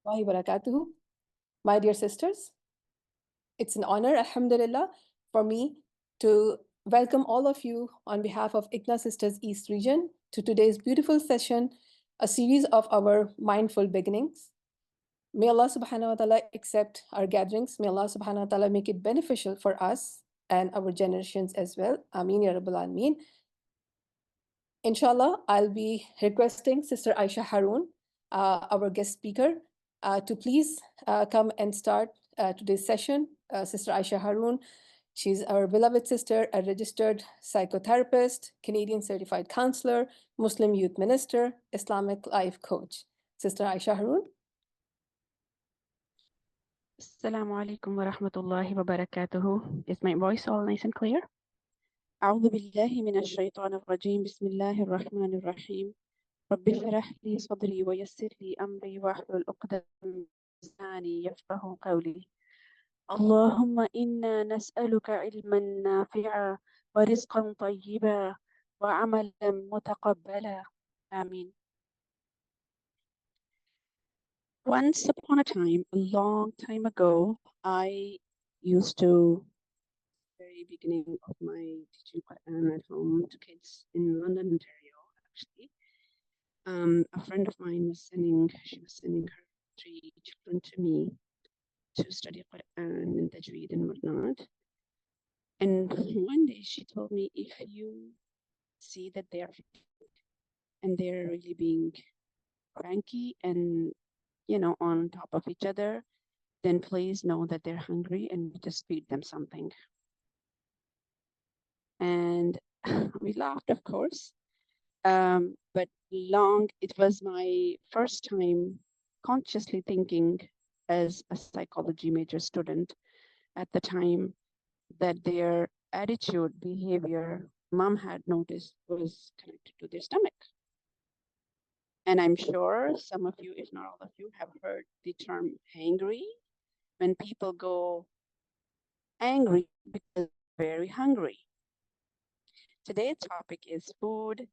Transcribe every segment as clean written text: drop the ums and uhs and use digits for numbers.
Wa barakatuhu. My dear sisters, it's an honor, alhamdulillah, for me to welcome all of you on behalf of ICNA Sisters East Region to today's beautiful session, a series of our mindful beginnings. May Allah subhanahu wa ta'ala accept our gatherings. May Allah subhanahu wa ta'ala make it beneficial for us and our generations as well. Ameen ya Rabbal Alameen. Inshallah, I'll be requesting Sister Aisha Haroon, our guest speaker, to please come and start today's session. Sister Aisha Haroon, she's our beloved sister, a registered psychotherapist, Canadian certified counselor, Muslim youth minister, Islamic life coach. Sister Aisha Haroon. Assalamu alaikum wa rahmatullahi wa barakatuhu. Is my voice all nice and clear? أعوذ بالله من الشيطان الرجيم بسم الله الرحمن الرحيم رب اشرح لي صدري ويسر لي أمري واحلل عقدة من لساني يفقهوا قولي اللهم إنا نسألك علما نافعا ورزقا طيبا وعملا متقبلا آمين. Once upon a time, a long time ago, I used to very beginning of my teaching Quran at home to kids in London, Ontario, actually. A friend of mine was sending her 3 children to me to study Quran and Tajweed and whatnot. And one day she told me, if you see that they are and they're really being cranky and, on top of each other, then please know that they're hungry and just feed them something. And we laughed, of course. But it was my first time consciously thinking as a psychology major student at the time that their attitude, behavior, mom had noticed was connected to their stomach. And I'm sure some of you, if not all of you, have heard the term hangry, when people go angry because they're very hungry. Today's topic is food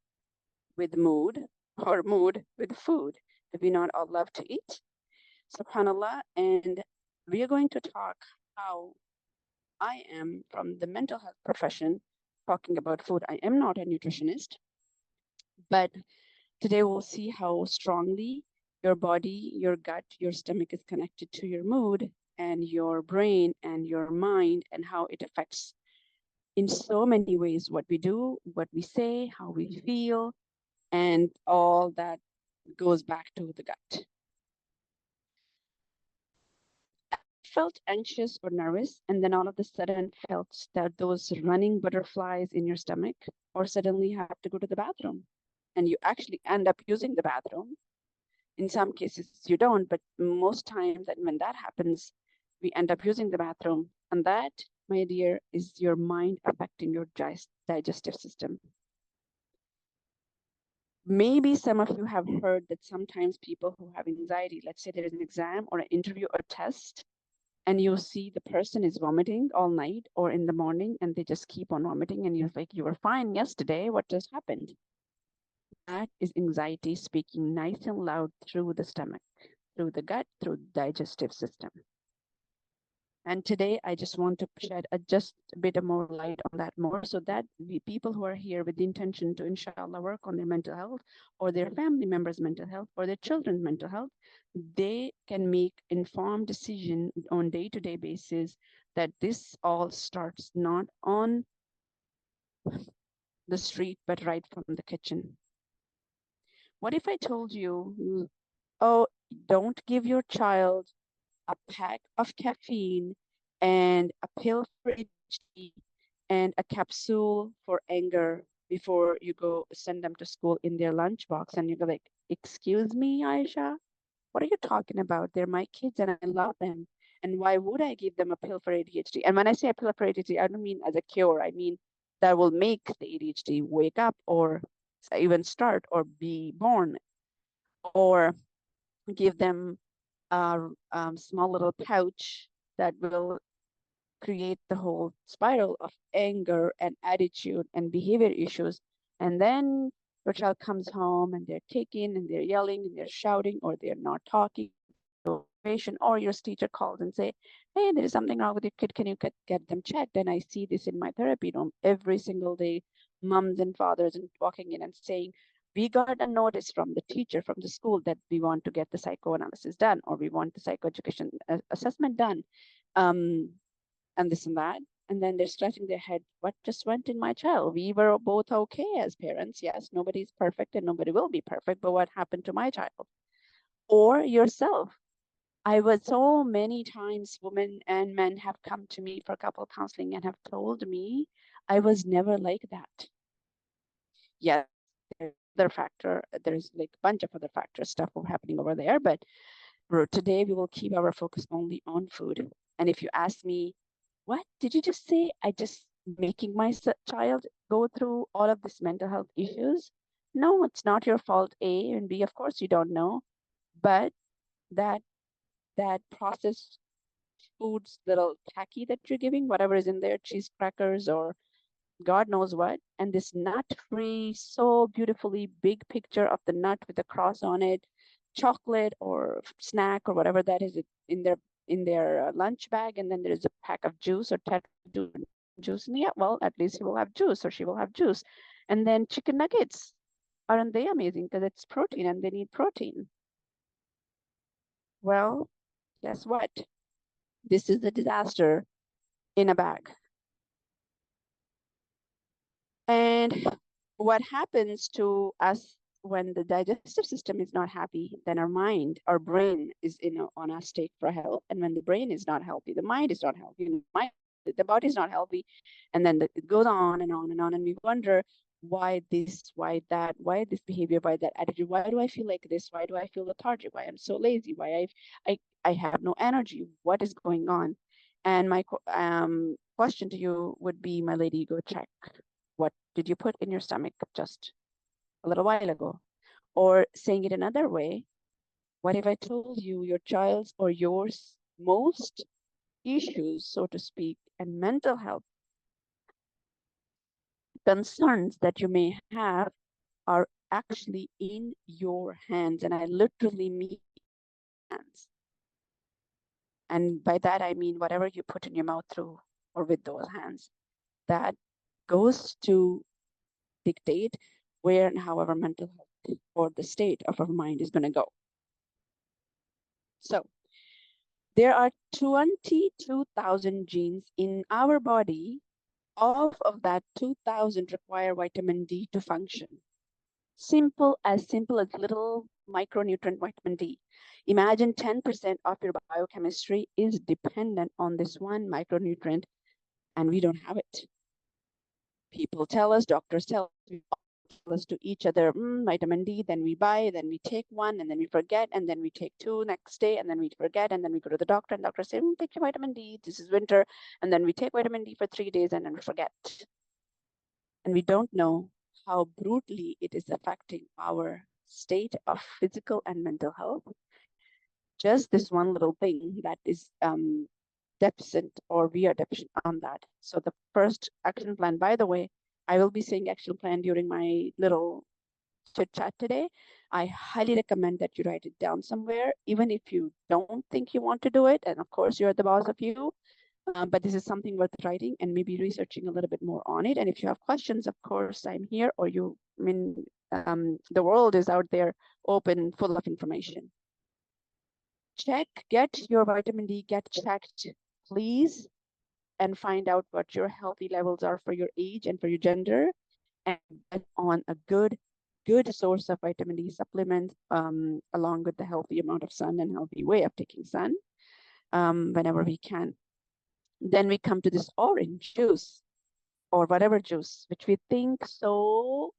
with mood, or mood with food. Do we not all love to eat? SubhanAllah. And we are going to talk how I am from the mental health profession talking about food. I am not a nutritionist, but today we'll see how strongly your body, your gut, your stomach is connected to your mood and your brain and your mind, and how it affects in so many ways what we do, what we say, how we feel, and all that goes back to the gut. I felt anxious or nervous, and then all of a sudden felt that those running butterflies in your stomach, or suddenly have to go to the bathroom, and you actually end up using the bathroom. In some cases you don't, but most times that when that happens, we end up using the bathroom. And that, my dear, is your mind affecting your digestive system. Maybe some of you have heard that sometimes people who have anxiety, let's say there is an exam or an interview or test, and you see the person is vomiting all night or in the morning, and they just keep on vomiting, and you're like, you were fine yesterday, what just happened? That is anxiety speaking nice and loud through the stomach, through the gut, through the digestive system. And today I just want to shed just a bit more light on that more, so that the people who are here with the intention to inshallah work on their mental health, or their family members' mental health, or their children's mental health, they can make informed decision on day-to-day basis that this all starts not on the street, but right from the kitchen. What if I told you, oh, don't give your child a pack of caffeine and a pill for ADHD and a capsule for anger before you go send them to school in their lunchbox? And you go like, excuse me, Aisha, what are you talking about? They're my kids and I love them. And why would I give them a pill for ADHD? And when I say a pill for ADHD, I don't mean as a cure. I mean that will make the ADHD wake up or even start or be born, or give them a small little pouch that will create the whole spiral of anger and attitude and behavior issues. And then your child comes home and they're kicking and they're yelling and they're shouting, or they're not talking, patient or your teacher calls and say, hey, there is something wrong with your kid. Can you get them checked? And I see this in my therapy room every single day, moms and fathers and walking in and saying, we got a notice from the teacher from the school that we want to get the psychoanalysis done, or we want the psychoeducation assessment done, and this and that. And then they're scratching their head, what just went in my child? We were both okay as parents. Yes, nobody's perfect and nobody will be perfect, but what happened to my child? Or yourself. I was so many times women and men have come to me for couple counseling and have told me I was never like that. Yes, there's other factor. There's like a bunch of other factors, stuff happening over there. But today we will keep our focus only on food. And if you ask me, what did you just say? I just making my child go through all of this mental health issues? No, it's not your fault. A and B, of course you don't know, but that processed foods, little tacky that you're giving, whatever is in there, cheese crackers or God knows what, and this nut-free, so beautifully big picture of the nut with a cross on it, chocolate or snack or whatever that is in their lunch bag, and then there's a pack of juice or juice. And yeah, well, at least he will have juice or she will have juice. And then chicken nuggets, aren't they amazing? Because it's protein and they need protein. Well, guess what? This is a disaster in a bag. And what happens to us when the digestive system is not happy, then our brain is on a state for health. And when the brain is not healthy, the mind is not healthy, the body is not healthy. And then it goes on and on and on. And we wonder why this, why that, why this behavior, why that attitude, why do I feel like this? Why do I feel lethargic? Why I'm so lazy? Why I have no energy? What is going on? And my question to you would be, my lady, go check. What did you put in your stomach just a little while ago? Or saying it another way, what if I told you your child's or yours most issues, so to speak, and mental health concerns that you may have are actually in your hands? And I literally mean hands. And by that, I mean whatever you put in your mouth through or with those hands, that goes to dictate where and how our mental health or the state of our mind is going to go. So there are 22,000 genes in our body. All of that 2,000 require vitamin D to function. Simple as little micronutrient vitamin D. Imagine 10% of your biochemistry is dependent on this one micronutrient, and we don't have it. People tell us, doctors tell us to each other, vitamin D, then we buy, then we take one, and then we forget, and then we take two next day, and then we forget, and then we go to the doctor, and doctor says, take your vitamin D, this is winter, and then we take vitamin D for 3 days, and then we forget. And we don't know how brutally it is affecting our state of physical and mental health. Just this one little thing that is deficient, or we are deficient on that. So the first action plan, by the way, I will be saying action plan during my little chit chat today. I highly recommend that you write it down somewhere, even if you don't think you want to do it. And of course, you're the boss of you. But this is something worth writing and maybe researching a little bit more on it. And if you have questions, of course, I'm here, or the world is out there open, full of information. Get your vitamin D, get checked, please, and find out what your healthy levels are for your age and for your gender, and get on a good source of vitamin D supplement, along with the healthy amount of sun and healthy way of taking sun, whenever we can. Then we come to this orange juice or whatever juice, which we think so,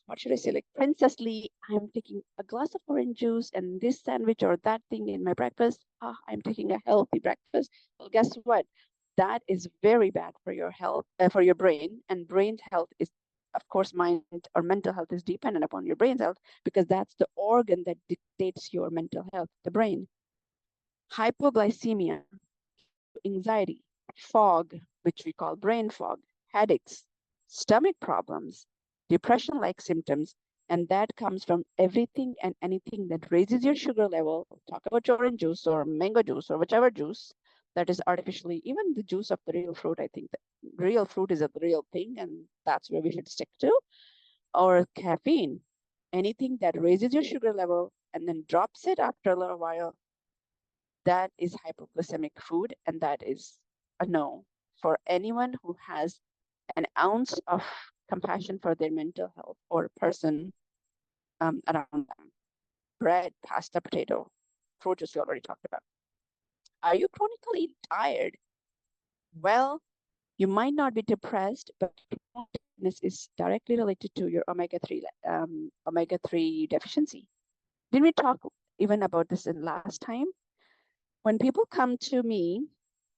what should I say, like princessly, I'm taking a glass of orange juice and this sandwich or that thing in my breakfast. I'm taking a healthy breakfast. Well, guess what? That is very bad for your health, for your brain. And brain health is, of course, mind or mental health is dependent upon your brain's health, because that's the organ that dictates your mental health, the brain. Hypoglycemia, anxiety, fog, which we call brain fog, headaches, stomach problems, depression-like symptoms, And that comes from everything and anything that raises your sugar level. Talk about orange juice or mango juice or whichever juice that is artificially, even the juice of the real fruit. I think that real fruit is a real thing, and that's where we should stick to. Or caffeine, anything that raises your sugar level and then drops it after a little while, that is hypoglycemic food, and that is a no for anyone who has an ounce of compassion for their mental health or person around them. Bread, pasta, potato, fruit juice we already talked about. Are you chronically tired? Well, you might not be depressed, but this is directly related to your omega-3 deficiency. Didn't we talk even about this in last time? When people come to me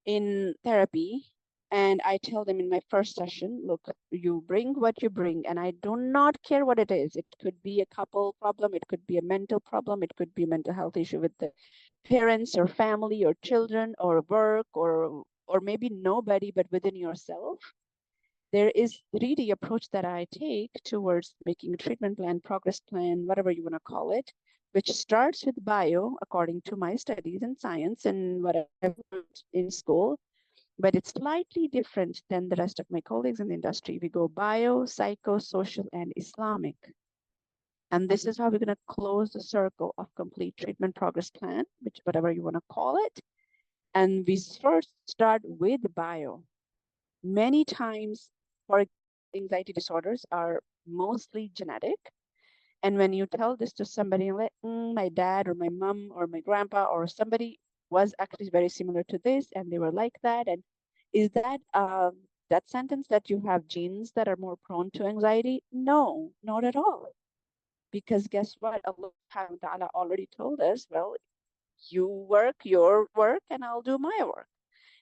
in therapy and I tell them in my first session, look, you bring what you bring, and I do not care what it is. It could be a couple problem, it could be a mental problem, it could be a mental health issue with the parents or family or children or work or maybe nobody, but within yourself. There is 3D approach that I take towards making a treatment plan, progress plan, whatever you want to call it, which starts with bio, according to my studies in science and what I've learned in school, but it's slightly different than the rest of my colleagues in the industry. We go bio, psycho, social, and Islamic. And this is how we're going to close the circle of complete treatment progress plan, which whatever you want to call it. And we first start with bio. Many times, for anxiety disorders are mostly genetic. And when you tell this to somebody, like, my dad or my mom or my grandpa or somebody was actually very similar to this, and they were like that. And is that that sentence that you have genes that are more prone to anxiety? No, not at all. Because guess what? Allah Ta'ala already told us, well, you work your work and I'll do my work.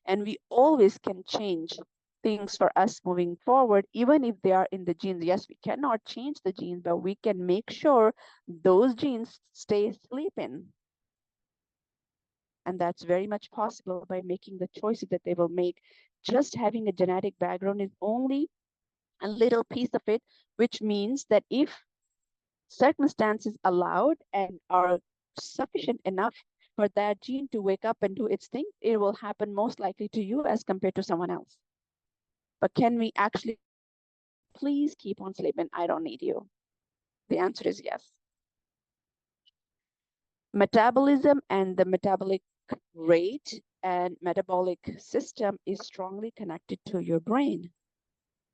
And we always can change things for us moving forward, even if they are in the genes. Yes, we cannot change the genes, but we can make sure those genes stay sleeping. And that's very much possible by making the choices that they will make. Just having a genetic background is only a little piece of it, which means that if circumstances allowed and are sufficient enough for that gene to wake up and do its thing, it will happen most likely to you as compared to someone else. But can we actually, please keep on sleeping, I don't need you? The answer is yes. Metabolism and the metabolic rate and metabolic system is strongly connected to your brain,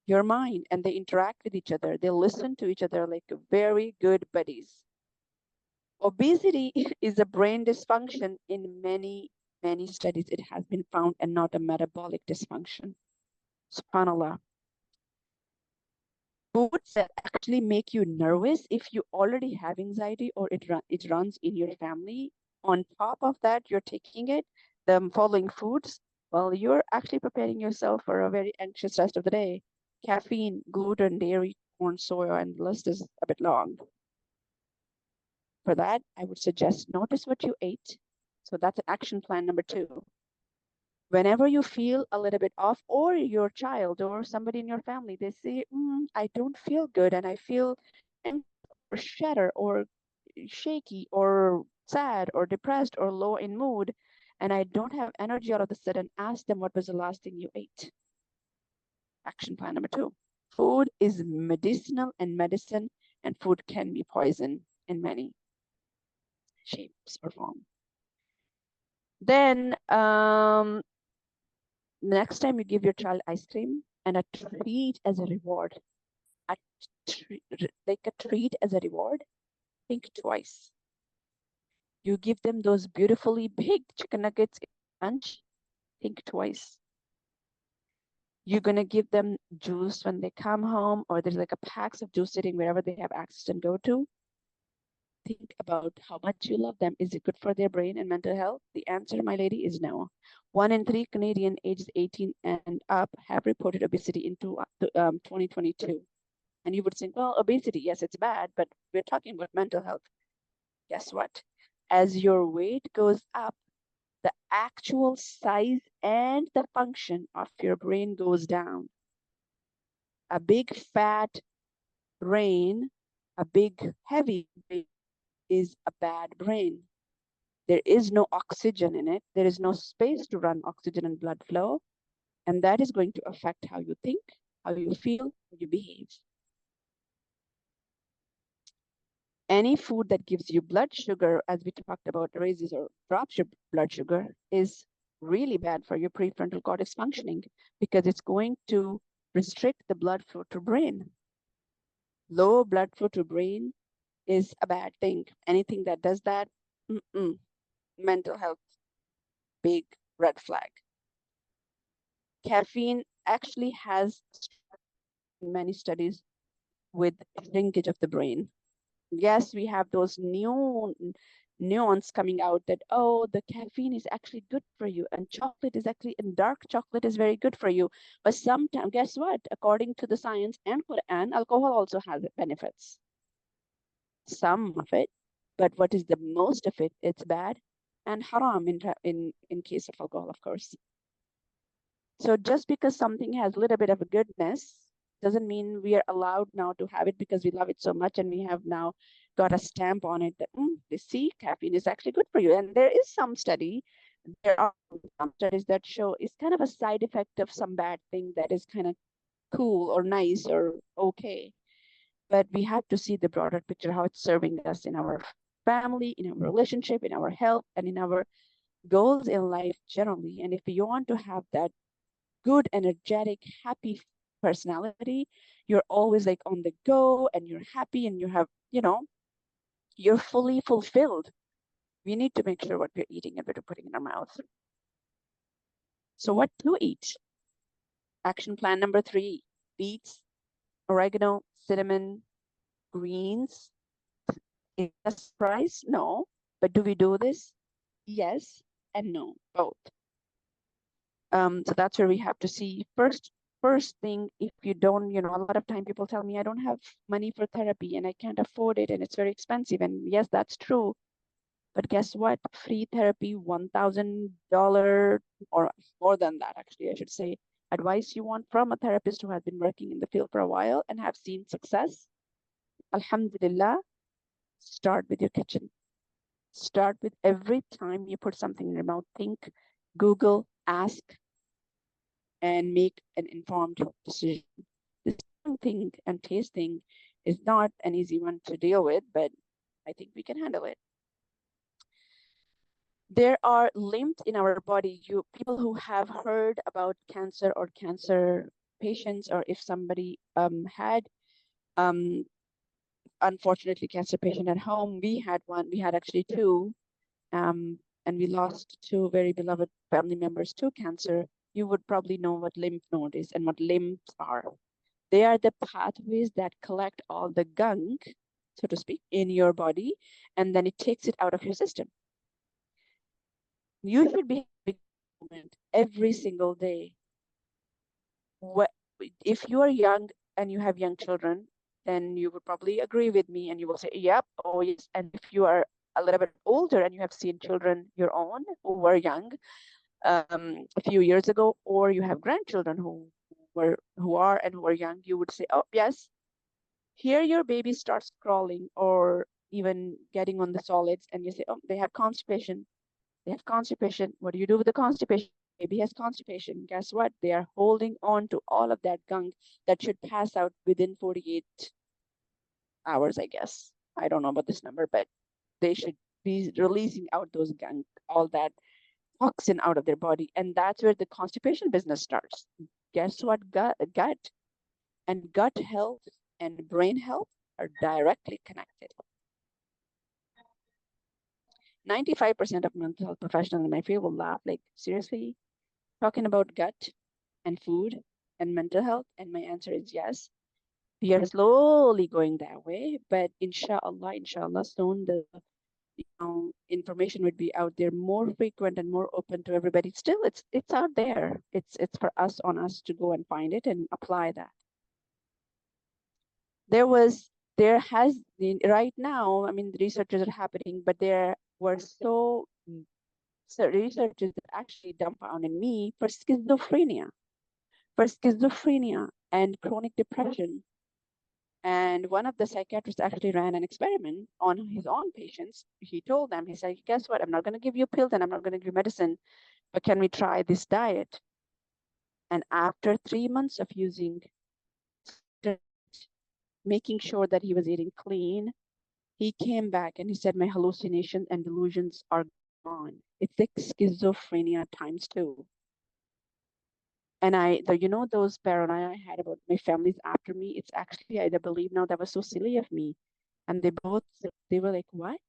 your mind, and they interact with each other. They listen to each other like very good buddies. Obesity is a brain dysfunction in many, many studies. It has been found and not a metabolic dysfunction. SubhanAllah. Foods that actually make you nervous, if you already have anxiety or it runs in your family, on top of that, you're taking it, the following foods, well, you're actually preparing yourself for a very anxious rest of the day. Caffeine, gluten, dairy, corn, soya, and the list is a bit long. For that, I would suggest notice what you ate. So that's action plan number 2. Whenever you feel a little bit off, or your child or somebody in your family, they say, I don't feel good and I feel or shatter or shaky or sad or depressed or low in mood, and I don't have energy all of a sudden, ask them what was the last thing you ate. Action plan number 2. Food is medicinal and medicine, and food can be poison in many shapes or form. Then next time you give your child ice cream and a treat as a reward, like a treat as a reward, think twice. You give them those beautifully big chicken nuggets at lunch, think twice. You're gonna give them juice when they come home, or there's like a packs of juice sitting wherever they have access and go to. Think about how much you love them. Is it good for their brain and mental health? The answer, my lady, is no. 1 in 3 Canadian ages 18 and up have reported obesity in 2022. And you would think, well, obesity, yes, it's bad, but we're talking about mental health. Guess what? As your weight goes up, the actual size and the function of your brain goes down. A big fat brain, A big, heavy brain is a bad brain. There is no oxygen in it. There is no space to run oxygen and blood flow. And that is going to affect how you think, how you feel, how you behave. Any food that gives you blood sugar, as we talked about, raises or drops your blood sugar, is really bad for your prefrontal cortex functioning because it's going to restrict the blood flow to brain. Low blood flow to brain is a bad thing. Anything that does that, mental health, big red flag. Caffeine actually has many studies with shrinkage of the brain. Yes, we have those new nuance coming out that, oh, the caffeine is actually good for you and chocolate is actually, and dark chocolate is very good for you. But sometimes, guess what? According to the science and Quran, alcohol also has benefits. Some of it, but what is the most of it? It's bad and haram in case of alcohol, of course. So just because something has a little bit of a goodness doesn't mean we are allowed now to have it because we love it so much and we have now got a stamp on it that they see caffeine is actually good for you. And there is some study, there are some studies that show it's kind of a side effect of some bad thing that is kind of cool or nice or okay. But we have to see the broader picture, how it's serving us in our family, in our relationship, in our health, and in our goals in life generally. And if you want to have that good, energetic, happy personality, you're always like on the go and you're happy and you have, you're fully fulfilled. We need to make sure what we're eating and what we're putting in our mouth. So what to eat? Action plan number 3, beets, oregano, cinnamon, greens. Is that a surprise? No. But do we do this? Yes and no, both. So that's where we have to see first thing, if you don't, a lot of time people tell me I don't have money for therapy and I can't afford it and it's very expensive. And yes, that's true. But guess what? Free therapy, $1,000 or more than that, actually, I should say, advice you want from a therapist who has been working in the field for a while and have seen success. Alhamdulillah, start with your kitchen. Start with every time you put something in your mouth, think, Google, ask, and make an informed decision. This thing and tasting is not an easy one to deal with, but I think we can handle it. There are limbs in our body. People who have heard about cancer or cancer patients, or if somebody had unfortunately cancer patient at home, we had one. We had actually 2, and we lost 2 very beloved family members to cancer. You would probably know what lymph node is and what limbs are. They are the pathways that collect all the gunk, so to speak, in your body, and then it takes it out of your system. You should be having every single day. If you are young and you have young children, then you would probably agree with me and you will say, yep, oh yes. And if you are a little bit older and you have seen children your own who were young a few years ago, or you have grandchildren who are young, you would say, oh yes, here your baby starts crawling or even getting on the solids, and you say, oh, they have constipation. They have constipation. What do you do with the constipation? Baby has constipation. Guess what? They are holding on to all of that gunk that should pass out within 48 hours, I guess. I don't know about this number, but they should be releasing out those gunk, all that toxin out of their body. And that's where the constipation business starts. Guess what? Gut and gut health and brain health are directly connected. 95% of mental health professionals in my field will laugh, like, seriously? Talking about gut and food and mental health? And my answer is yes. We are slowly going that way, but inshallah, soon the information would be out there more frequent and more open to everybody. Still, it's out there. It's for us, on us to go and find it and apply that. There has been right now, I mean, the researchers are happening, but there were so researchers that actually dumbfounded me for schizophrenia and chronic depression. And one of the psychiatrists actually ran an experiment on his own patients. He told them, he said, guess what? I'm not going to give you pills and I'm not going to give you medicine, but can we try this diet? And after 3 months of using, making sure that he was eating clean, he came back and he said, my hallucinations and delusions are gone. It's like schizophrenia times 2. And those paranoia I had about my family's after me, it's actually, I believe now, that was so silly of me. And they were like, what?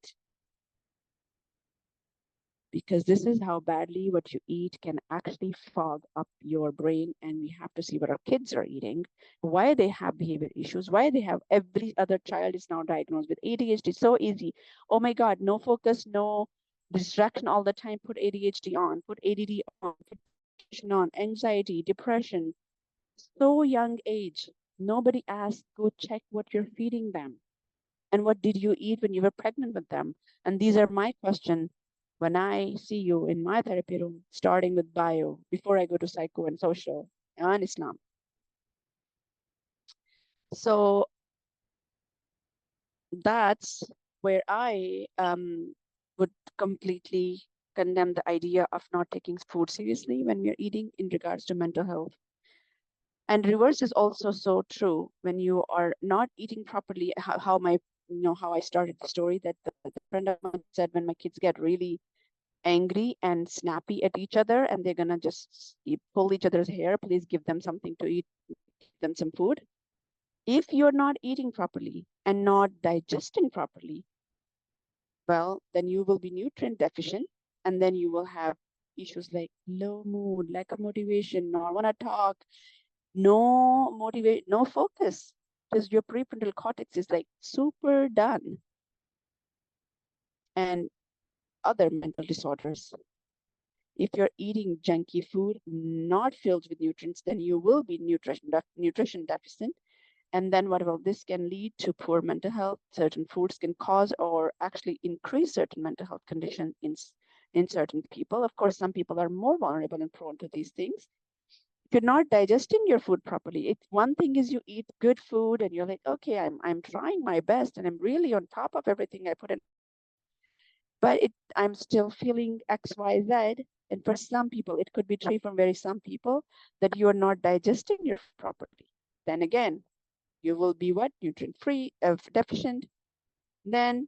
Because this is how badly what you eat can actually fog up your brain. And we have to see what our kids are eating, why they have behavior issues, why they have, every other child is now diagnosed with ADHD. So easy. Oh my God, no focus, no distraction all the time. Put ADHD on, put ADD on, put on, anxiety, depression. So young age. Nobody asked, go check what you're feeding them. And what did you eat when you were pregnant with them? And these are my questions when I see you in my therapy room, starting with bio, before I go to psycho and social and Islam. So that's where I would completely condemn the idea of not taking food seriously when we're eating in regards to mental health. And reverse is also so true. When you are not eating properly, how I started the story, that the friend of mine said, when my kids get really angry and snappy at each other and they're gonna just pull each other's hair, please give them something to eat, give them some food. If you're not eating properly and not digesting properly, well, then you will be nutrient deficient, and then you will have issues like low mood, lack of motivation, not want to talk, no motivate, no focus, because your prefrontal cortex is like super done. And other mental disorders. If you're eating junky food, not filled with nutrients, then you will be nutrition deficient. And then what about this can lead to poor mental health. Certain foods can cause or actually increase certain mental health conditions in certain people. Of course, some people are more vulnerable and prone to these things. If you're not digesting your food properly, it's one thing is you eat good food and you're like, okay, I'm trying my best and I'm really on top of everything I put in, but I'm still feeling X, Y, Z. And for some people, it could be true from very some people that you are not digesting your food properly. Then again, you will be what? Nutrient free, deficient. Then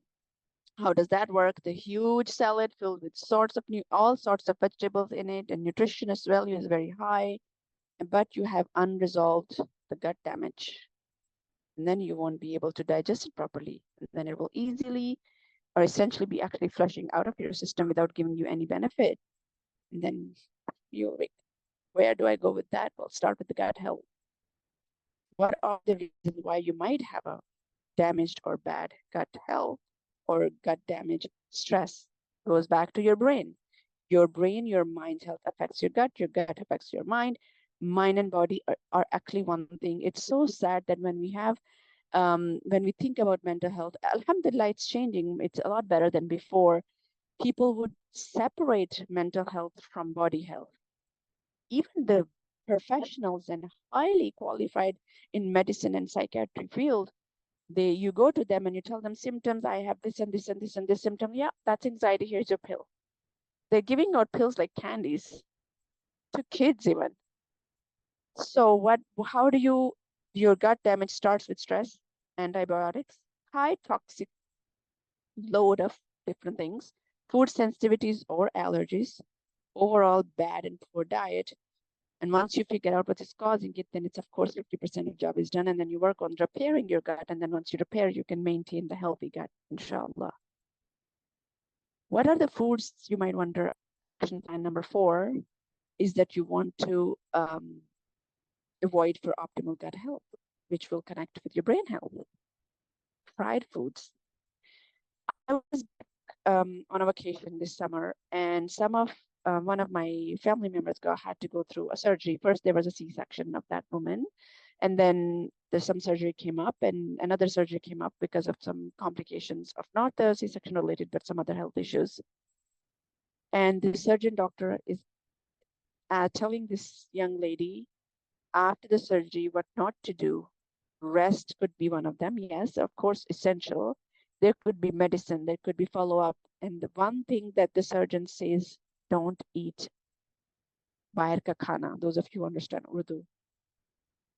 how does that work? The huge salad filled with all sorts of vegetables in it, and nutritionist value is very high, but you have unresolved the gut damage. And then you won't be able to digest it properly. And then it will easily or essentially be actually flushing out of your system without giving you any benefit. And then you're like, where do I go with that? Well, start with the gut health. What are the reasons why you might have a damaged or bad gut health or gut damage? Stress goes back to your brain. Your brain, your mind's health affects your gut affects your mind. Mind and body are actually one thing. It's so sad that when we think about mental health, alhamdulillah, it's changing. It's a lot better than before. People would separate mental health from body health. Even the professionals and highly qualified in medicine and psychiatry field, you go to them and you tell them symptoms, I have this and this and this and this symptom. Yeah, that's anxiety. Here's your pill. They're giving out pills like candies to kids even. So how do your gut damage starts with stress, antibiotics, high toxic load of different things, food sensitivities or allergies, overall bad and poor diet. And once you figure out what is causing it, then it's of course 50% of job is done. And then you work on repairing your gut. And then once you repair, you can maintain the healthy gut, inshallah. What are the foods you might wonder? Action plan number 4 is that you want to avoid for optimal gut health, which will connect with your brain health. Fried foods. I was on a vacation this summer, and one of my family members had to go through a surgery. First, there was a C-section of that woman, and then there's some surgery came up, and another surgery came up because of some complications of not the C-section related, but some other health issues. And the surgeon doctor is telling this young lady after the surgery what not to do Rest could be one of them. Yes, of course, essential. There could be medicine, there could be follow-up. And the one thing that the surgeon says, don't eat bahar ka khana. Those of you who understand Urdu,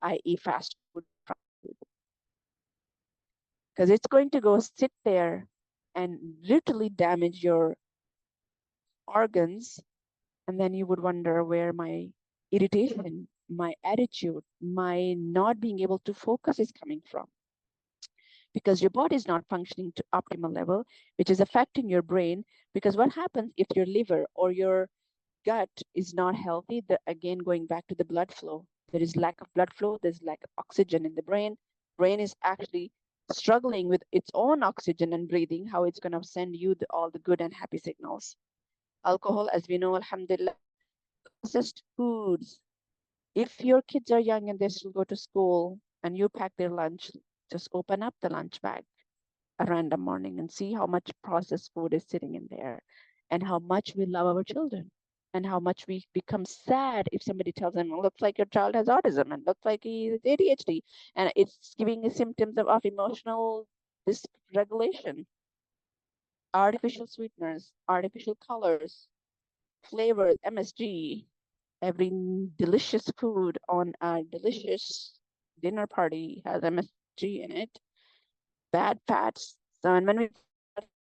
i.e. fast food, because it's going to go sit there and literally damage your organs. And then you would wonder where my irritation, my attitude, my not being able to focus is coming from. Because your body is not functioning to optimal level, which is affecting your brain. Because what happens if your liver or your gut is not healthy? Again, going back to the blood flow, there is lack of blood flow, there's lack of oxygen in the brain. Brain is actually struggling with its own oxygen and breathing, how it's going to send you all the good and happy signals. Alcohol, as we know, alhamdulillah, processed foods. If your kids are young and they still go to school and you pack their lunch, just open up the lunch bag a random morning and see how much processed food is sitting in there, and how much we love our children, and how much we become sad if somebody tells them, looks like your child has autism and looks like he's ADHD, and it's giving symptoms of emotional dysregulation. Artificial sweeteners, artificial colors, flavors, MSG, every delicious food on a delicious dinner party has MSG in it. Bad fats. So, and when we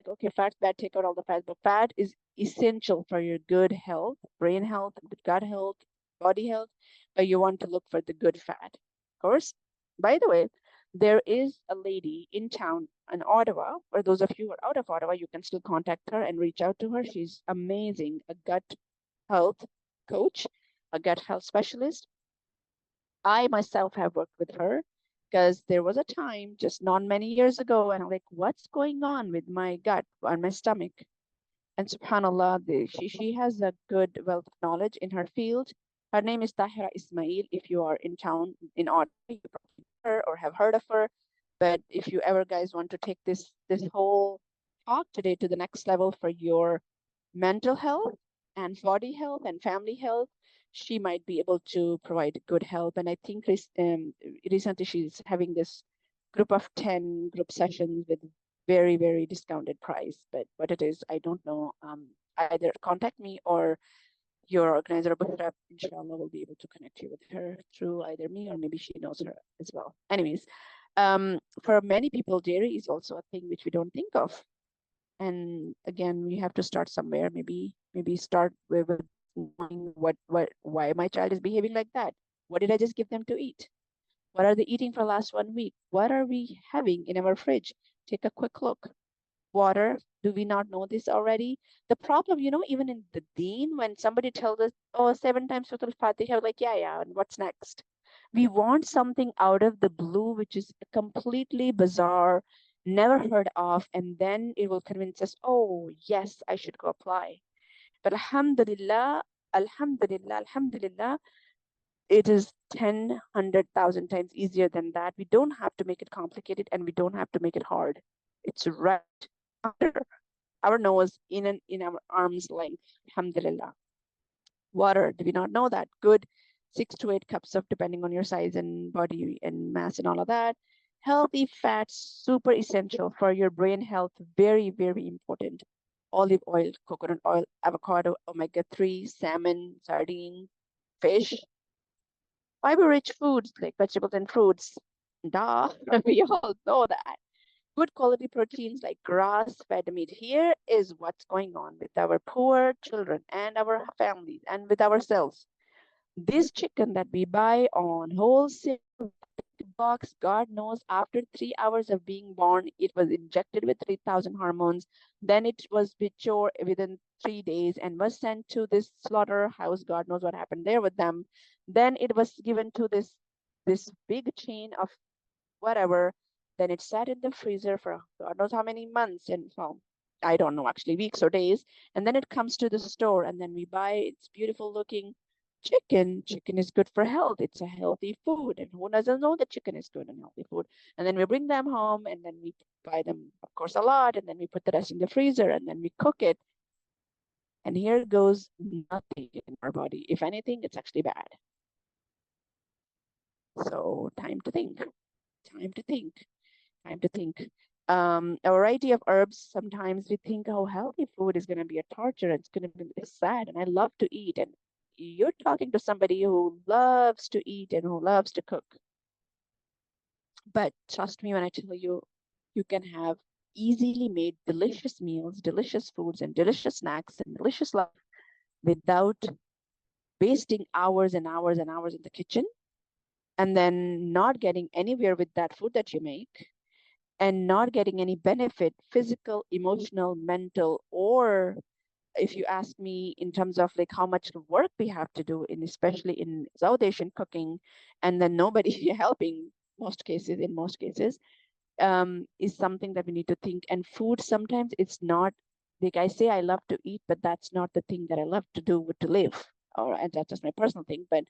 okay, fat's bad, take out all the fats, but fat is essential for your good health, brain health, gut health, body health, but you want to look for the good fat. Of course, by the way, there is a lady in town in Ottawa. For those of you who are out of Ottawa, you can still contact her and reach out to her. She's amazing, a gut health coach, a gut health specialist. I myself have worked with her because there was a time just not many years ago, and I'm like, what's going on with my gut and my stomach? And subhanAllah, she has a good wealth of knowledge in her field. Her name is Tahira Ismail. If you are in town in Ottawa, you probably know her or have heard of her. But if you ever guys want to take this whole talk today to the next level for your mental health and body health and family health, she might be able to provide good help. And I think recently she's having this group of 10 group sessions with very, very discounted price. But what it is, I don't know. Either contact me or your organizer, Bushra, inshallah, will be able to connect you with her through either me or maybe she knows her as well. Anyways, for many people, dairy is also a thing which we don't think of. And again, we have to start somewhere. Maybe start with knowing why my child is behaving like that. What did I just give them to eat? What are they eating for the last 1 week? What are we having in our fridge? Take a quick look. Water, do we not know this already? The problem, even in the deen, when somebody tells us, oh, 7 times Surah Al-Fatiha, we're like, yeah, and what's next? We want something out of the blue, which is completely bizarre, never heard of, and then it will convince us, oh, yes, I should go apply. But alhamdulillah, alhamdulillah, it is 10, 100,000 times easier than that. We don't have to make it complicated and we don't have to make it hard. It's right under our nose, in our arm's length, alhamdulillah. Water, do we not know that? Good 6 to 8 cups of, depending on your size and body and mass and all of that. Healthy fats, super essential for your brain health, very, very important. Olive oil, coconut oil, avocado, omega-3, salmon, sardine, fish. Fiber-rich foods like vegetables and fruits. Duh, we all know that. Good quality proteins like grass-fed meat. Here is what's going on with our poor children and our families and with ourselves. This chicken that we buy on wholesale box, God knows, after 3 hours of being born, it was injected with 3,000 hormones. Then it was mature within 3 days and was sent to this slaughterhouse. God knows what happened there with them. Then it was given to this big chain of whatever. Then it sat in the freezer for God knows how many months, and well, I don't know, actually weeks or days. And then it comes to the store and then we buy its beautiful looking chicken. Chicken is good for health. It's a healthy food. And who doesn't know that chicken is good and healthy food? And then we bring them home and then we buy them, of course, a lot. And then we put the rest in the freezer and then we cook it. And here goes nothing in our body. If anything, it's actually bad. So time to think. time to think, time to think. A variety of herbs, sometimes we think, oh, healthy food is going to be a torture. It's going to be sad. And I love to eat. And you're talking to somebody who loves to eat and who loves to cook. But trust me when I tell you, you can have easily made delicious meals, delicious foods, and delicious snacks and delicious life without wasting hours and hours and hours in the kitchen and then not getting anywhere with that food that you make and not getting any benefit, physical, emotional, mental, or if you ask me in terms of like how much work we have to do in, especially in South Asian cooking, and then nobody helping in most cases, is something that we need to think. And food, sometimes it's not, like I say, I love to eat, but that's not the thing that I love to do to live. And that's just my personal thing. But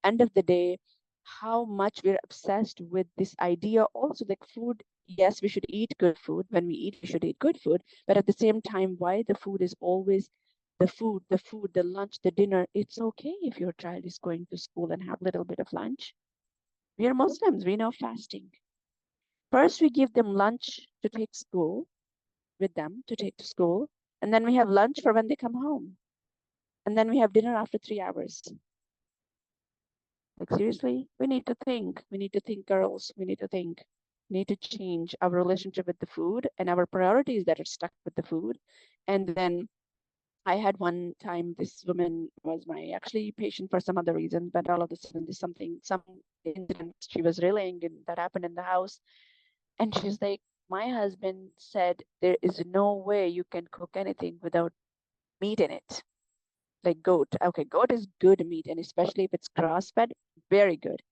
end of the day, how much we're obsessed with this idea also, like food, yes, we should eat good food. When we eat, we should eat good food. But at the same time, why the food is always the food, the lunch, the dinner. It's okay if your child is going to school and have a little bit of lunch. We are Muslims, we know fasting. First, we give them lunch to take school with them to take to school. And then we have lunch for when they come home. And then we have dinner after 3 hours. Like seriously, we need to think. We need to think, girls. We need to think. We need to change our relationship with the food and our priorities that are stuck with the food. And then I had one time, this woman was my actually patient for some other reason, but all of a sudden there's some incident she was relaying that happened in the house. And she's like, my husband said there is no way you can cook anything without meat in it. Like goat. Okay, goat is good meat, and especially if it's grass-fed, very good.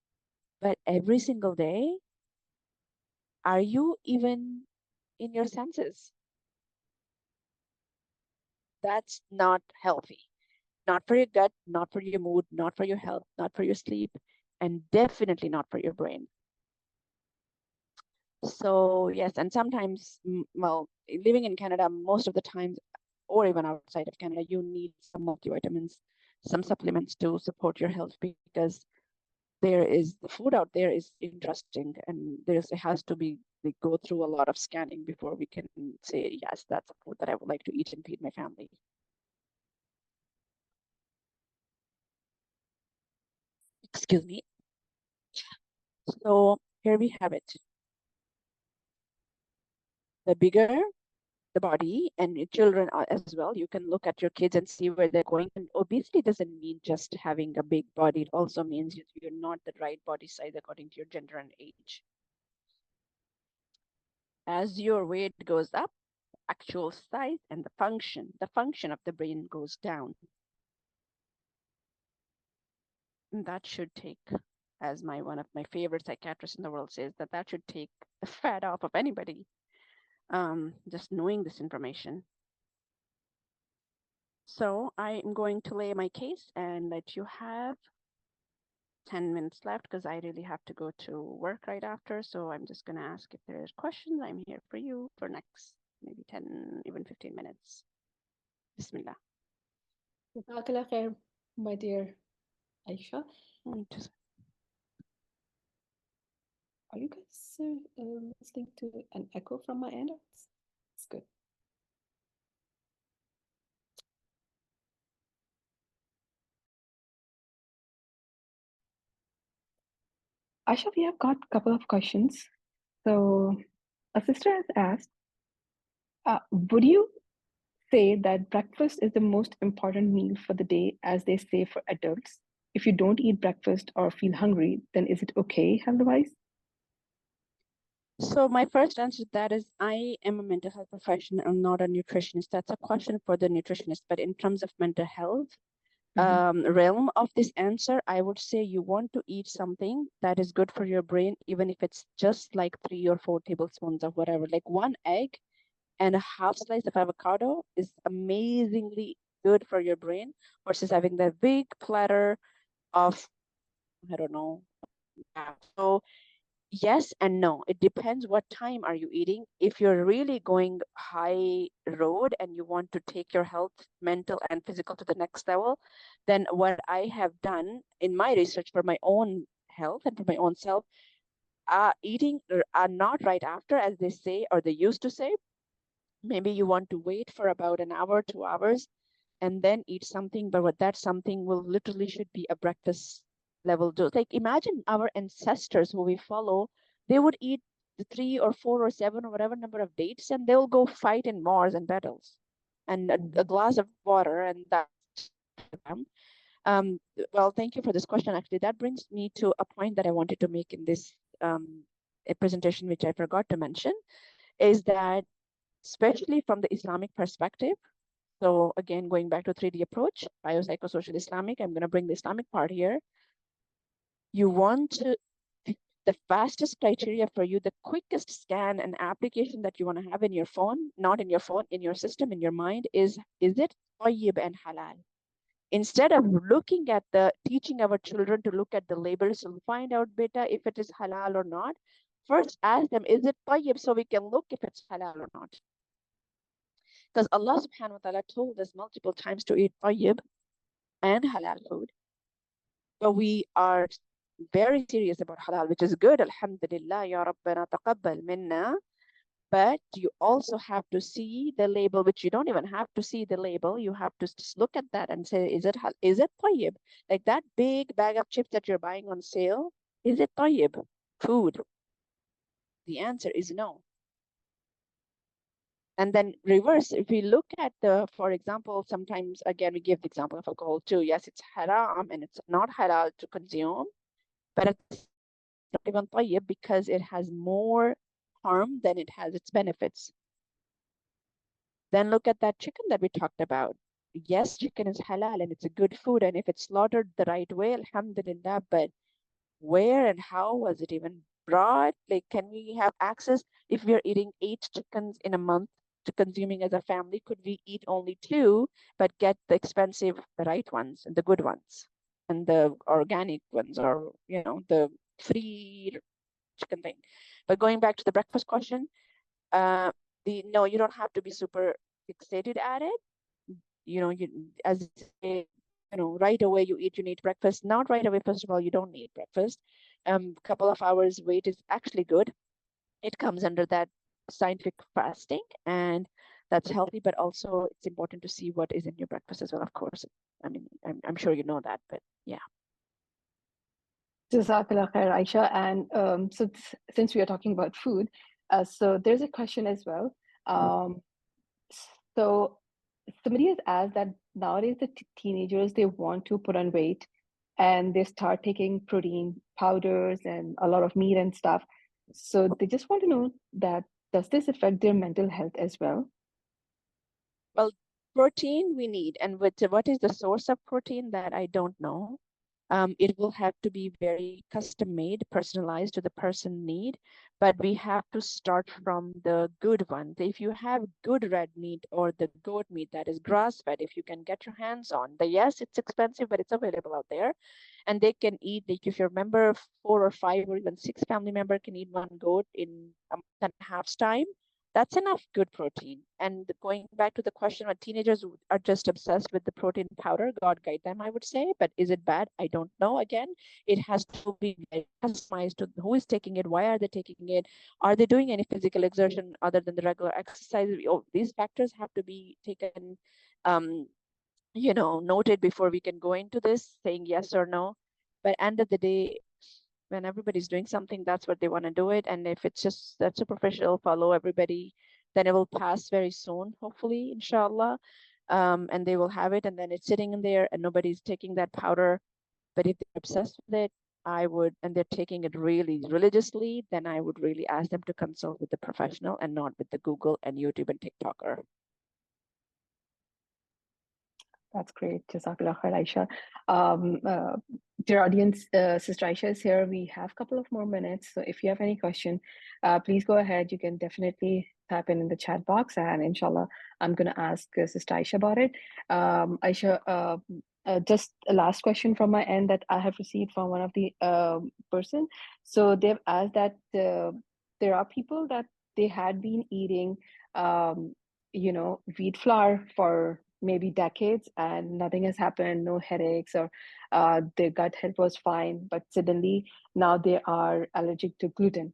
But every single day, are you even in your senses? That's not healthy. Not for your gut, not for your mood, not for your health, not for your sleep, and definitely not for your brain. So yes, and sometimes, well, living in Canada, most of the times, or even outside of Canada, you need some multivitamins, some supplements to support your health because the food out there is interesting, and it has to be, we go through a lot of scanning before we can say, yes, that's a food that I would like to eat and feed my family. Excuse me. So here we have it. The bigger the body, and your children as well, you can look at your kids and see where they're going. And obesity doesn't mean just having a big body. It also means you're not the right body size according to your gender and age. As your weight goes up, actual size and the function of the brain goes down. And that should take, as one of my favorite psychiatrists in the world says, that should take the fat off of anybody. Just knowing this information. So I am going to lay my case and let you have 10 minutes left because I really have to go to work right after. So I'm just going to ask if there's questions. I'm here for you for next maybe 10, even 15 minutes. Bismillah. Jazakallah khair, my dear Aisha. Are you guys listening to an echo from my end? It's good. Aisha, we have got a couple of questions. So a sister has asked, would you say that breakfast is the most important meal for the day, as they say for adults? If you don't eat breakfast or feel hungry, then is it okay health-wise? So my first answer to that is I am a mental health professional. I'm not a nutritionist. That's a question for the nutritionist. But in terms of mental health, realm of this answer, I would say you want to eat something that is good for your brain, even if it's just like 3 or 4 tablespoons of whatever. Like 1 egg and a half slice of avocado is amazingly good for your brain versus having that big platter of, I don't know. So yes and no. It depends what time are you eating. If you're really going high road and you want to take your health, mental and physical, to the next level, then what I have done in my research for my own health and for my own self, eating not right after, as they say, or they used to say. Maybe you want to wait for about an hour, 2 hours, and then eat something, but what that something will literally should be a breakfast level dose. Like imagine our ancestors who we follow, they would eat the 3 or 4 or 7 or whatever number of dates, and they'll go fight in wars and battles, and a glass of water, and that's them. Well, thank you for this question. Actually, that brings me to a point that I wanted to make in this a presentation, which I forgot to mention, is that especially from the Islamic perspective. So again, going back to 3D approach, biopsychosocial Islamic, I'm going to bring the Islamic part here. You want to, the fastest criteria for you, the quickest scan and application that you want to have in your phone, not in your phone, in your system, in your mind, is it tayyib and halal? Instead of looking at teaching our children to look at the labels to find out beta if it is halal or not, first ask them, is it tayyib, so we can look if it's halal or not. Because Allah subhanahu wa ta'ala told us multiple times to eat tayyib and halal food. But we are very serious about halal, which is good. Alhamdulillah, ya Rabbana taqabbal minna. But you also have to see the label, which you don't even have to see the label. You have to just look at that and say, is it tayyib? Like that big bag of chips that you're buying on sale, is it tayyib? Food. The answer is no. And then reverse, if we look at for example, sometimes, again, we give the example of alcohol too. Yes, it's haram and it's not halal to consume, but it's not even tayyib because it has more harm than it has its benefits. Then look at that chicken that we talked about. Yes, chicken is halal and it's a good food. And if it's slaughtered the right way, alhamdulillah, but where and how was it even brought? Like, can we have access if we're eating 8 chickens in a month to consuming as a family? Could we eat only 2, but get the expensive, the right ones and the good ones and the organic ones, or, you know, the free chicken thing? But going back to the breakfast question, no, you don't have to be super fixated at it. You know, right away you need breakfast. Not right away, first of all, you don't need breakfast. Couple of hours wait is actually good. It comes under that scientific fasting, and that's healthy, but also it's important to see what is in your breakfast as well, of course. I mean, I'm sure you know that, but yeah. Jazakallah khair, Aisha. And so since we are talking about food, so there's a question as well. So somebody has asked that nowadays the teenagers, they want to put on weight and they start taking protein powders and a lot of meat and stuff. So they just want to know that does this affect their mental health as well? Well, protein we need, and what is the source of protein, that I don't know. It will have to be very custom made, personalized to the person need, but we have to start from the good ones. If you have good red meat or the goat meat that is grass fed, if you can get your hands on, yes, it's expensive, but it's available out there. And they can eat, like if you're a member, 4 or 5 or even 6 family member can eat 1 goat in a month and a half's time. That's enough good protein. And going back to the question, what teenagers are just obsessed with the protein powder, God guide them, I would say. But is it bad? I don't know. Again, it has to be customized to who is taking it, why are they taking it, are they doing any physical exertion other than the regular exercise? These factors have to be taken, noted before we can go into this saying yes or no. But end of the day, when everybody's doing something, that's what they want to do it. And if it's just that superficial, follow everybody, then it will pass very soon, hopefully, inshallah. And they will have it, and then it's sitting in there and nobody's taking that powder. But if they're obsessed with it, and they're taking it really religiously, then I would really ask them to consult with the professional and not with the Google and YouTube and TikToker. That's great. Jazakallah khair, Aisha. Dear audience, Sister Aisha is here. We have a couple of more minutes. So if you have any question, please go ahead. You can definitely type in the chat box, and inshallah, I'm going to ask Sister Aisha about it. Aisha, just a last question from my end that I have received from one of the person. So they've asked that there are people that they had been eating, wheat flour for maybe decades and nothing has happened, no headaches, or their gut health was fine, but suddenly now they are allergic to gluten.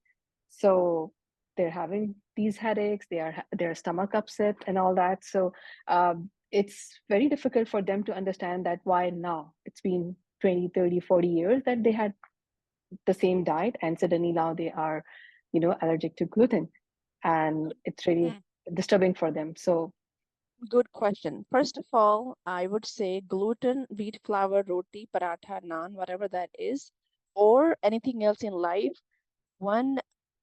So they're having these headaches, their stomach upset and all that. So it's very difficult for them to understand that why now. It's been 20, 30, 40 years that they had the same diet and suddenly now they are, allergic to gluten. And it's really disturbing for them. So Good question. First of all, I would say gluten, wheat flour, roti, paratha, naan, whatever that is, or anything else in life, one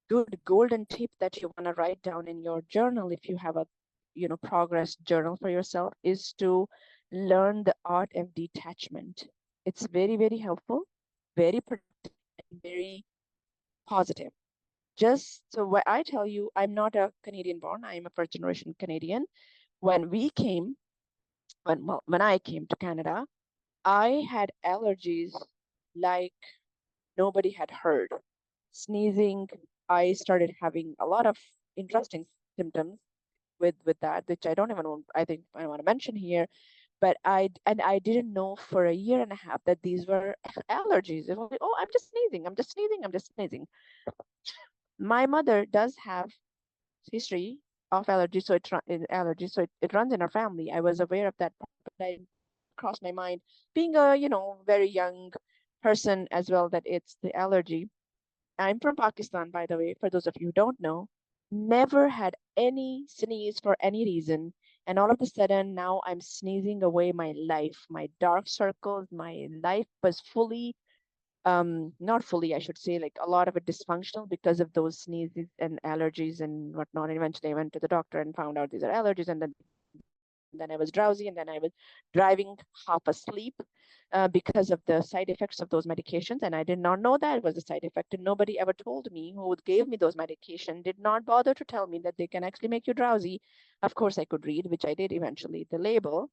good golden tip that you want to write down in your journal, if you have a progress journal for yourself, is to learn the art of detachment. It's very, very helpful, very productive, and very positive. Just so what I tell you, I'm not a Canadian born, I am a first generation Canadian. When we came, when I came to Canada, I had allergies like nobody had heard. Sneezing, I started having a lot of interesting symptoms with that, which I don't even want, I think I want to mention here. But I didn't know for a year and a half that these were allergies. It was like, oh, I'm just sneezing, I'm just sneezing, I'm just sneezing. My mother does have history of allergies, so it runs in our family. I was aware of that, but I crossed my mind, being a very young person as well, that it's the allergy. I'm from Pakistan, by the way, for those of you who don't know. Never had any sneeze for any reason. And all of a sudden, now I'm sneezing away my life, my dark circles, my life was fully, not fully, I should say, like a lot of it dysfunctional because of those sneezes and allergies and whatnot. And eventually I went to the doctor and found out these are allergies. And then I was drowsy, and then I was driving half asleep because of the side effects of those medications. And I did not know that it was a side effect. And nobody ever told me, who gave me those medications, did not bother to tell me that they can actually make you drowsy. Of course, I could read, which I did eventually, the label.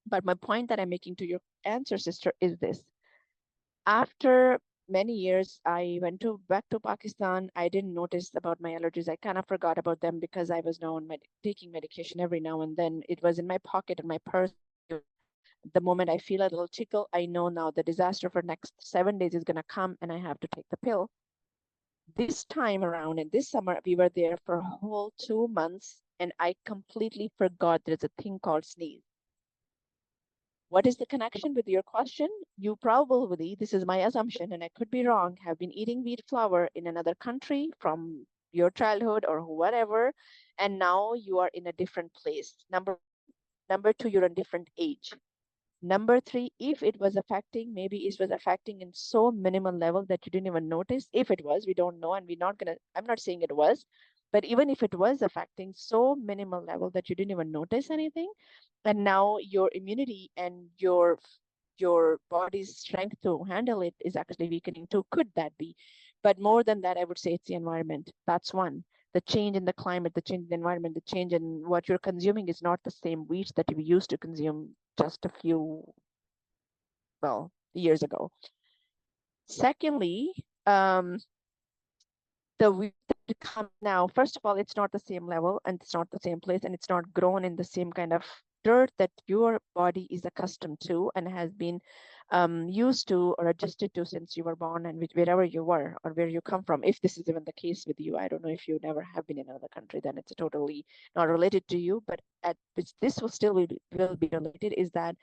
But my point that I'm making to your answer, sister, is this. After many years, I went back to Pakistan. I didn't notice about my allergies. I kind of forgot about them because I was now taking medication every now and then. It was in my pocket, in my purse. The moment I feel a little tickle, I know now the disaster for next 7 days is going to come and I have to take the pill. This time around, in this summer, we were there for a whole 2 months, and I completely forgot there's a thing called sneeze. What is the connection with your question? You probably, this is my assumption, and I could be wrong, have been eating wheat flour in another country from your childhood or whatever, and now you are in a different place. Number two, you're a different age. Number three, if it was affecting, maybe it was affecting in so minimal level that you didn't even notice. If it was, we don't know, and I'm not saying it was, but even if it was affecting so minimal level that you didn't even notice anything, and now your immunity and your body's strength to handle it is actually weakening too. Could that be? But more than that, I would say it's the environment. That's one. The change in the climate, the change in the environment, the change in what you're consuming is not the same wheat that you used to consume just a few, years ago. Secondly, the wheat that comes now, first of all, it's not the same level and it's not the same place, and it's not grown in the same kind of dirt that your body is accustomed to and has been used to or adjusted to since you were born and wherever you were or where you come from. If this is even the case with you, I don't know if you never have been in another country, then it's totally not related to you. But this will still will be related, is that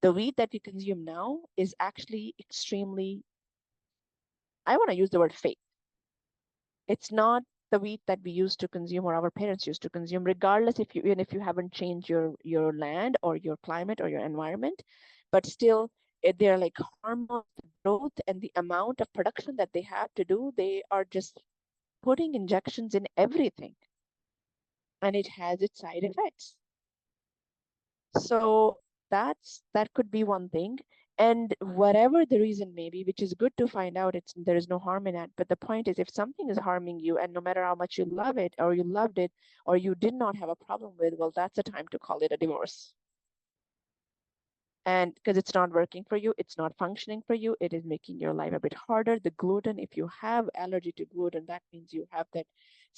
the wheat that you consume now is actually extremely, I want to use the word fake. It's not the wheat that we used to consume or our parents used to consume, regardless even if you haven't changed your land or your climate or your environment, but still they're like hormones, growth, and the amount of production that they have to do, they are just putting injections in everything, and it has its side effects. So that could be one thing. And whatever the reason may be, which is good to find out, there is no harm in that. But the point is, if something is harming you, and no matter how much you love it, or you loved it, or you did not have a problem with, well, that's a time to call it a divorce. And because it's not working for you, it's not functioning for you, it is making your life a bit harder. The gluten, if you have allergy to gluten, that means you have that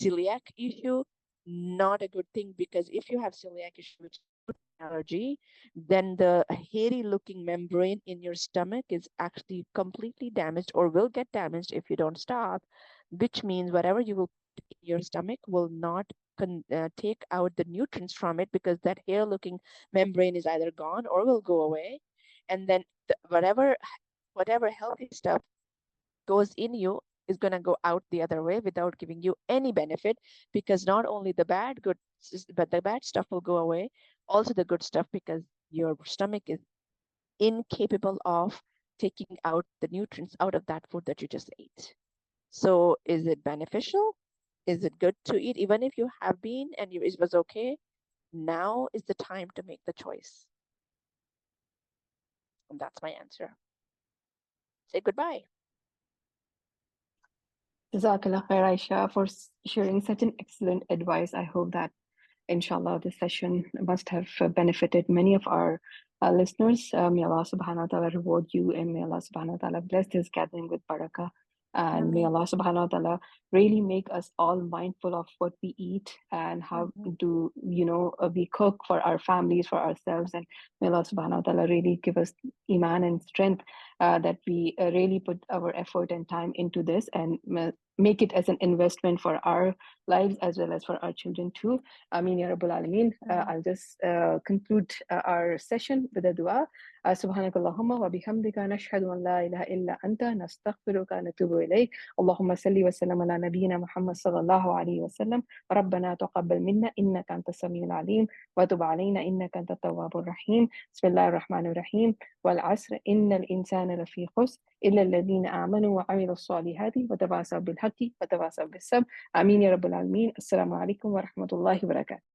celiac issue. Not a good thing, because if you have celiac issue, which allergy, then the hairy looking membrane in your stomach is actually completely damaged or will get damaged if you don't stop, which means whatever you will put in your stomach will not take out the nutrients from it, because that hair looking membrane is either gone or will go away. And then whatever healthy stuff goes in you is going to go out the other way without giving you any benefit, because not only but the bad stuff will go away, also the good stuff, because your stomach is incapable of taking out the nutrients out of that food that you just ate. So is it beneficial? Is it good to eat? Even if you have been and it was okay, now is the time to make the choice. And that's my answer. Say goodbye. Jazakallah khair, Aisha, for sharing such an excellent advice. I hope that, inshallah, this session must have benefited many of our listeners. May Allah subhanahu wa ta'ala reward you, and may Allah subhanahu wa ta'ala bless this gathering with barakah. And may Allah subhanahu wa ta'ala really make us all mindful of what we eat and how do, we cook for our families, for ourselves. And may Allah subhanahu wa ta'ala really give us iman and strength that we really put our effort and time into this, and make it as an investment for our lives as well as for our children too. Ameen ya Rabbal Alameen. I'll just conclude our session with a dua. Subhanakallahumma wa bihamdika nashhadu an la ilaha illa anta nastaghfiruka wa natubu ilayk. Allahumma salli wa sallam ala nabiyyina Muhammad sallallahu alayhi wa sallam. ربنا تقبل منا إنك أنت السميع العليم وتب علينا إنك أنت التواب الرحيم. بسم الله الرحمن الرحيم. والعصر إن الإنسان لفي خسر إلا الذين آمنوا وعملوا الصالحات وتواصوا بالحق وتواصوا بالصبر. آمين يا رب العالمين. السلام عليكم ورحمة الله وبركاته.